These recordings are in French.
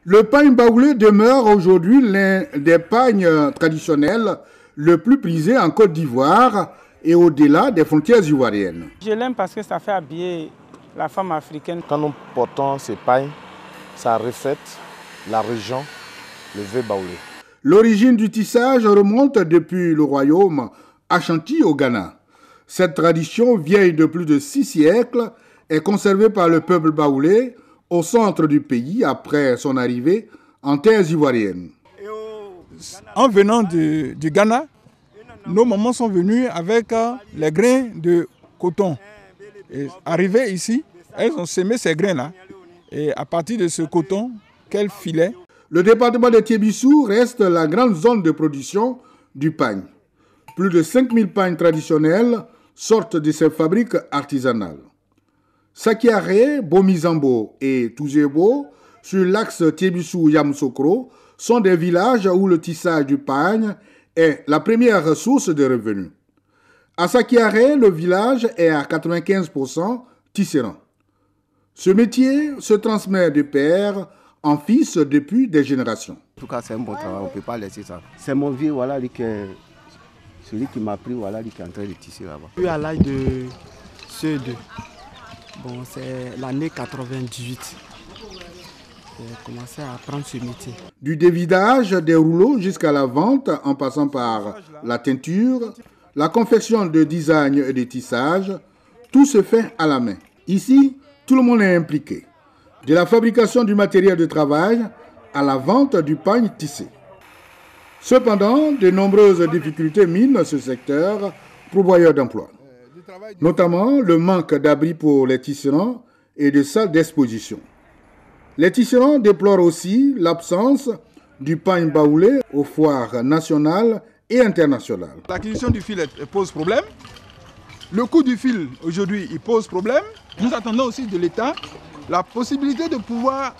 Le pagne baoulé demeure aujourd'hui l'un des pagnes traditionnels le plus prisé en Côte d'Ivoire et au-delà des frontières ivoiriennes. Je l'aime parce que ça fait habiller la femme africaine. Quand nous portons ces pagnes, ça reflète la région, le vœu baoulé. L'origine du tissage remonte depuis le royaume Ashanti au Ghana. Cette tradition vieille de plus de 6 siècles est conservée par le peuple baoulé au centre du pays après son arrivée en terres ivoiriennes. En venant du Ghana, nos mamans sont venues avec les grains de coton. Et arrivées ici, elles ont semé ces grains-là. Et à partir de ce coton qu'elles filaient. Le département de Tiébissou reste la grande zone de production du pagne. Plus de 5000 pagnes traditionnelles sortent de ces fabriques artisanales. Sakiaré, Bomizambo et Touzebo, sur l'axe Tiébissou-Yamoussoukro, sont des villages où le tissage du pagne est la première source de revenus. À Sakiaré, le village est à 95% tisserand. Ce métier se transmet de père en fils depuis des générations. En tout cas, c'est un bon travail, on ne peut pas laisser ça. C'est mon vieux, voilà, celui qui m'a pris, voilà, qui est en train de tisser là-bas. Je suis à l'âge de CE2. Bon, c'est l'année 98. J'ai commencé à apprendre ce métier. Du dévidage des rouleaux jusqu'à la vente, en passant par la teinture, la confection de design et de tissage, tout se fait à la main. Ici, tout le monde est impliqué. De la fabrication du matériel de travail à la vente du pagne tissé. Cependant, de nombreuses difficultés minent ce secteur pourvoyeur d'emploi. Notamment le manque d'abris pour les tisserands et de salles d'exposition. Les tisserands déplorent aussi l'absence du pagne baoulé aux foires nationales et internationales. L'acquisition du fil pose problème. Le coût du fil aujourd'hui il pose problème. Nous attendons aussi de l'État la possibilité de pouvoir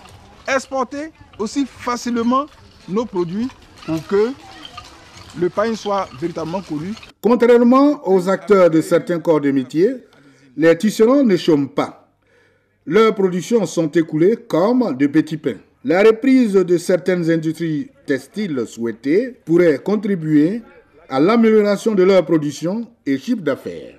exporter aussi facilement nos produits pour que le pagne soit véritablement connu. Contrairement aux acteurs de certains corps de métier, les tisserands ne chôment pas. Leurs productions sont écoulées comme de petits pains. La reprise de certaines industries textiles souhaitées pourrait contribuer à l'amélioration de leur production et chiffre d'affaires.